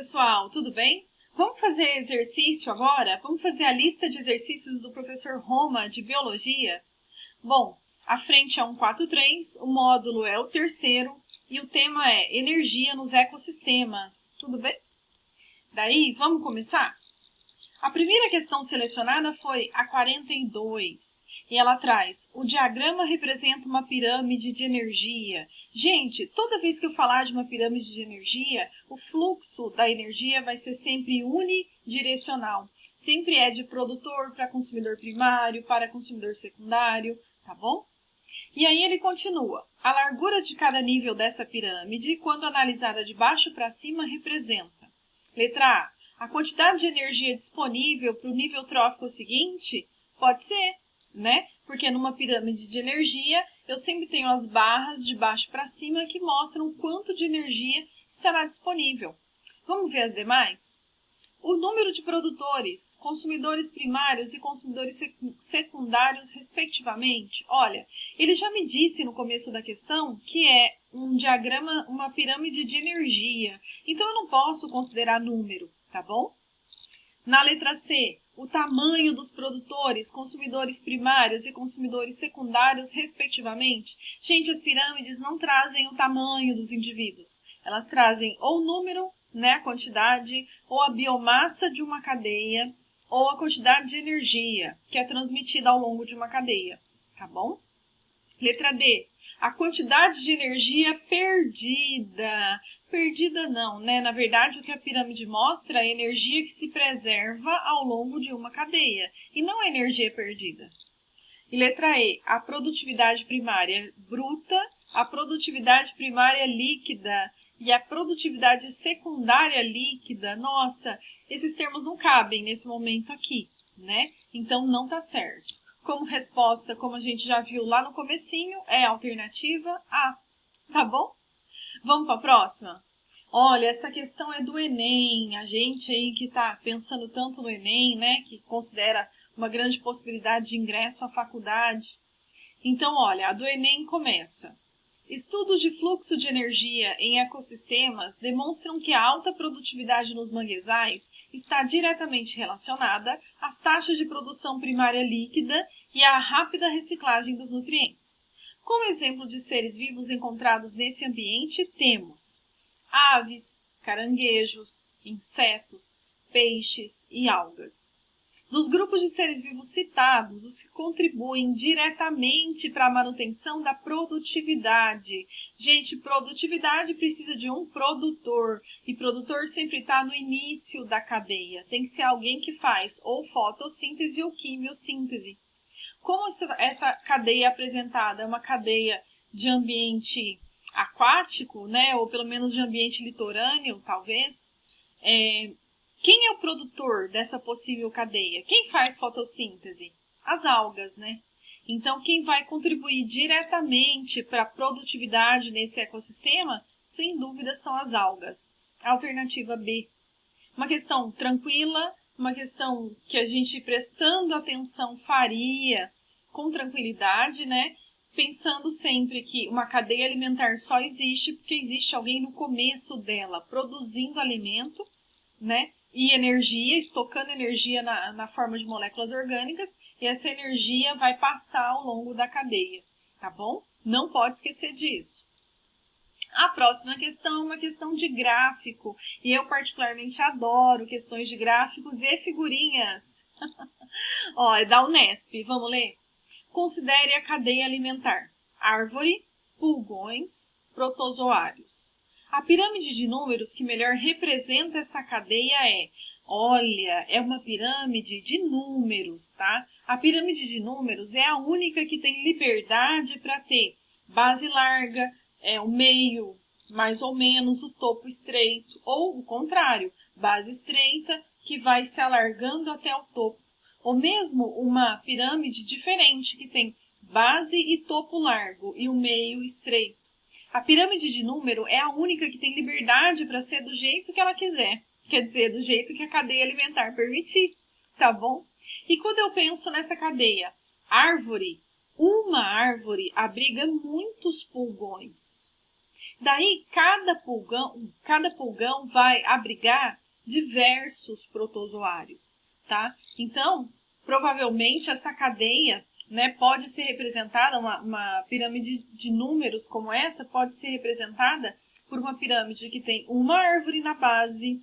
pessoal, tudo bem? Vamos fazer exercício agora? Vamos fazer a lista de exercícios do professor Roma de Biologia? Bom, a frente é um 4.3, o módulo é o terceiro e o tema é Energia nos Ecossistemas. Tudo bem? Daí, vamos começar? A primeira questão selecionada foi a 42. E ela traz, o diagrama representa uma pirâmide de energia. Gente, toda vez que eu falar de uma pirâmide de energia, o fluxo da energia vai ser sempre unidirecional. Sempre é de produtor para consumidor primário, para consumidor secundário, tá bom? E aí ele continua, a largura de cada nível dessa pirâmide, quando analisada de baixo para cima, representa. Letra A quantidade de energia disponível para o nível trófico seguinte pode ser, né? Porque numa pirâmide de energia, eu sempre tenho as barras de baixo para cima que mostram quanto de energia estará disponível. Vamos ver as demais? O número de produtores, consumidores primários e consumidores secundários, respectivamente. Olha, ele já me disse no começo da questão que é um diagrama, uma pirâmide de energia. Então, eu não posso considerar número, tá bom? Na letra C, o tamanho dos produtores, consumidores primários e consumidores secundários, respectivamente. Gente, as pirâmides não trazem o tamanho dos indivíduos. Elas trazem ou o número, né, a quantidade, ou a biomassa de uma cadeia, ou a quantidade de energia que é transmitida ao longo de uma cadeia, tá bom? Letra D, a quantidade de energia perdida. Perdida não, né? Na verdade, o que a pirâmide mostra é a energia que se preserva ao longo de uma cadeia, e não a energia perdida. E letra E, a produtividade primária bruta, a produtividade primária líquida e a produtividade secundária líquida. Nossa, esses termos não cabem nesse momento aqui, né? Então, não tá certo. Como resposta, como a gente já viu lá no comecinho, é a alternativa A, tá bom? Vamos para a próxima? Olha, essa questão é do Enem. A gente aí que está pensando tanto no Enem, né, que considera uma grande possibilidade de ingresso à faculdade. Então, olha, a do Enem começa. Estudos de fluxo de energia em ecossistemas demonstram que a alta produtividade nos manguezais está diretamente relacionada às taxas de produção primária líquida e à rápida reciclagem dos nutrientes. Como exemplo de seres vivos encontrados nesse ambiente, temos aves, caranguejos, insetos, peixes e algas. Dos grupos de seres vivos citados, os que contribuem diretamente para a manutenção da produtividade. Gente, produtividade precisa de um produtor, e produtor sempre está no início da cadeia. Tem que ser alguém que faz ou fotossíntese ou quimiossíntese. Como essa cadeia apresentada é uma cadeia de ambiente aquático, né, ou pelo menos de ambiente litorâneo, talvez, quem é o produtor dessa possível cadeia? Quem faz fotossíntese? As algas, né? Então, quem vai contribuir diretamente para a produtividade nesse ecossistema, sem dúvida, são as algas. Alternativa B. Uma questão tranquila, uma questão que a gente, prestando atenção, faria com tranquilidade, né? Pensando sempre que uma cadeia alimentar só existe porque existe alguém no começo dela, produzindo alimento, né? E energia, estocando energia na forma de moléculas orgânicas, e essa energia vai passar ao longo da cadeia, tá bom? Não pode esquecer disso. A próxima questão é uma questão de gráfico, e eu particularmente adoro questões de gráficos e figurinhas. Ó, é da Unesp, vamos ler? Considere a cadeia alimentar: árvore, pulgões, protozoários. A pirâmide de números que melhor representa essa cadeia é uma pirâmide de números, tá? A pirâmide de números é a única que tem liberdade para ter base larga, o meio mais ou menos, o topo estreito, ou o contrário, base estreita que vai se alargando até o topo. Ou mesmo uma pirâmide diferente que tem base e topo largo e o meio estreito. A pirâmide de número é a única que tem liberdade para ser do jeito que ela quiser. Quer dizer, do jeito que a cadeia alimentar permitir, tá bom? E quando eu penso nessa cadeia, árvore, uma árvore abriga muitos pulgões. Daí, cada pulgão vai abrigar diversos protozoários, tá? Então, provavelmente essa cadeia, né, pode ser representada, uma pirâmide de números como essa, pode ser representada por uma pirâmide que tem uma árvore na base,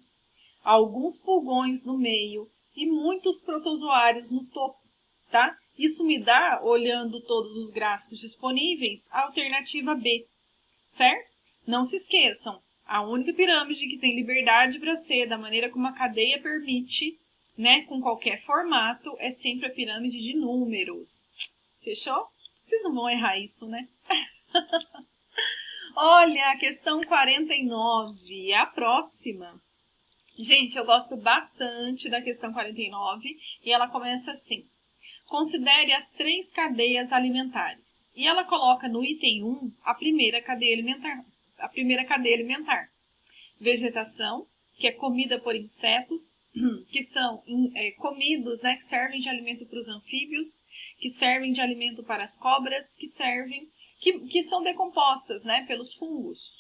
alguns pulgões no meio e muitos protozoários no topo, tá? Isso me dá, olhando todos os gráficos disponíveis, a alternativa B, certo? Não se esqueçam, a única pirâmide que tem liberdade para ser da maneira como a cadeia permite, né, com qualquer formato, é sempre a pirâmide de números. Fechou? Vocês não vão errar isso, né? Olha, a questão 49, a próxima. Gente, eu gosto bastante da questão 49 e ela começa assim. Considere as 3 cadeias alimentares. E ela coloca no item 1 a primeira cadeia alimentar. Vegetação, que é comida por insetos, que são comidos, né, que servem de alimento para os anfíbios, que servem de alimento para as cobras, que são decompostas, né, pelos fungos.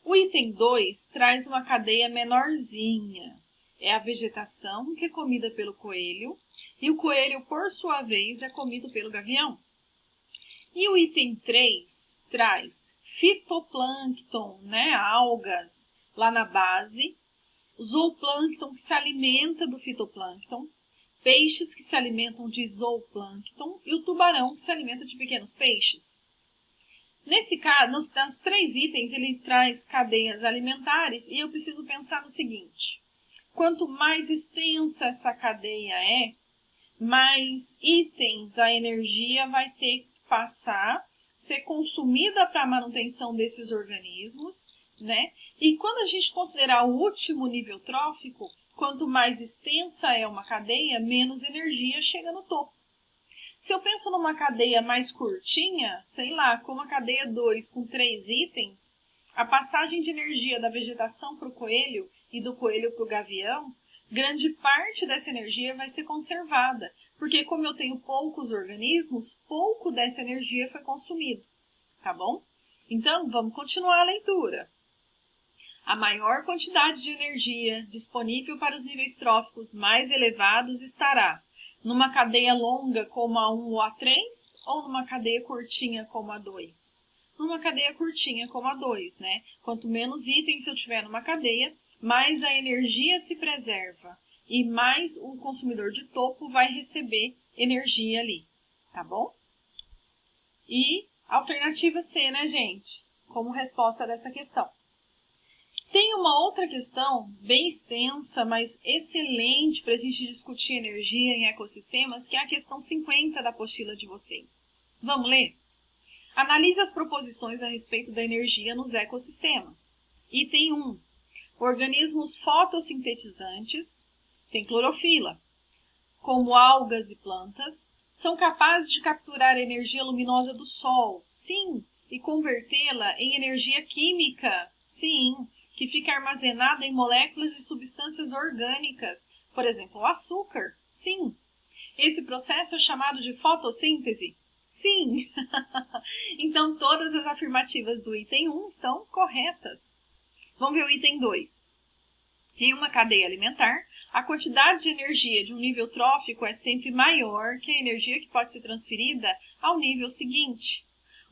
O item 2 traz uma cadeia menorzinha. É a vegetação, que é comida pelo coelho, e o coelho, por sua vez, é comido pelo gavião. E o item 3 traz fitoplâncton, né, algas, lá na base, o zooplâncton que se alimenta do fitoplâncton, peixes que se alimentam de zooplâncton e o tubarão que se alimenta de pequenos peixes. Nesse caso, nos 3 itens, ele traz cadeias alimentares e eu preciso pensar no seguinte. Quanto mais extensa essa cadeia mais itens a energia vai ter que passar, ser consumida para a manutenção desses organismos, né? E quando a gente considerar o último nível trófico, quanto mais extensa é uma cadeia, menos energia chega no topo. Se eu penso numa cadeia mais curtinha, sei lá, como a cadeia 2 com 3 itens, a passagem de energia da vegetação para o coelho e do coelho para o gavião, grande parte dessa energia vai ser conservada, porque como eu tenho poucos organismos, pouco dessa energia foi consumido, tá bom? Então, vamos continuar a leitura. A maior quantidade de energia disponível para os níveis tróficos mais elevados estará numa cadeia longa como a 1 ou a 3 ou numa cadeia curtinha como a 2? Numa cadeia curtinha como a 2, né? Quanto menos itens eu tiver numa cadeia, mais a energia se preserva e mais o consumidor de topo vai receber energia ali, tá bom? E alternativa C, né, gente? Como resposta dessa questão. Tem uma outra questão bem extensa, mas excelente para a gente discutir energia em ecossistemas, que é a questão 50 da apostila de vocês. Vamos ler? Analise as proposições a respeito da energia nos ecossistemas. Item 1. Organismos fotossintetizantes, tem clorofila, como algas e plantas, são capazes de capturar a energia luminosa do Sol, sim, e convertê-la em energia química, sim, que fica armazenada em moléculas de substâncias orgânicas, por exemplo, o açúcar, sim. Esse processo é chamado de fotossíntese? Sim! Então, todas as afirmativas do item 1 são corretas. Vamos ver o item 2. Em uma cadeia alimentar, a quantidade de energia de um nível trófico é sempre maior que a energia que pode ser transferida ao nível seguinte,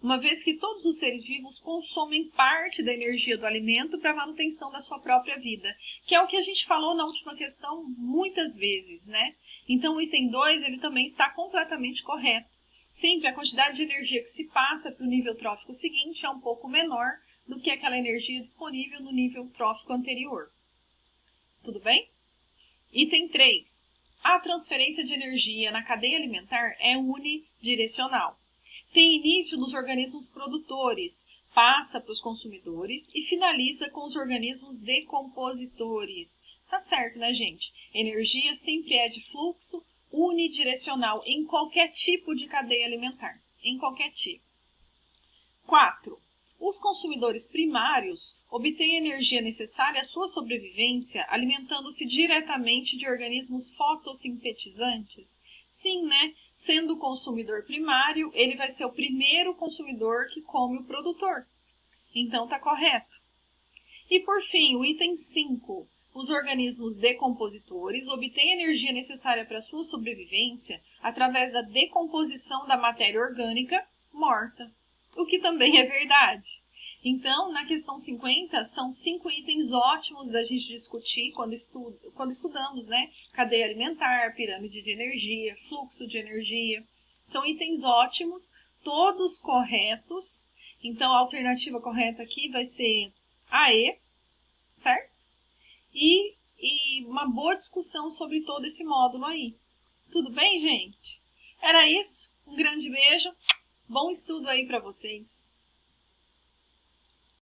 uma vez que todos os seres vivos consomem parte da energia do alimento para a manutenção da sua própria vida, que é o que a gente falou na última questão muitas vezes, né? Então, o item 2 ele também está completamente correto. Sempre a quantidade de energia que se passa para o nível trófico seguinte é um pouco menor do que aquela energia disponível no nível trófico anterior. Tudo bem? Item 3. A transferência de energia na cadeia alimentar é unidirecional. Tem início nos organismos produtores, passa para os consumidores e finaliza com os organismos decompositores. Tá certo, né, gente? Energia sempre é de fluxo unidirecional em qualquer tipo de cadeia alimentar. Em qualquer tipo. 4. Os consumidores primários obtêm a energia necessária à sua sobrevivência alimentando-se diretamente de organismos fotossintetizantes? Sim, né? Sendo o consumidor primário, ele vai ser o primeiro consumidor que come o produtor. Então tá correto. E por fim, o item 5. Os organismos decompositores obtêm a energia necessária para sua sobrevivência através da decomposição da matéria orgânica morta, o que também é verdade. Então, na questão 50, são 5 itens ótimos da gente discutir quando estudamos, né? Cadeia alimentar, pirâmide de energia, fluxo de energia. São itens ótimos, todos corretos. Então, a alternativa correta aqui vai ser a E, certo? E uma boa discussão sobre todo esse módulo aí. Tudo bem, gente? Era isso. Um grande beijo. Bom estudo aí para vocês.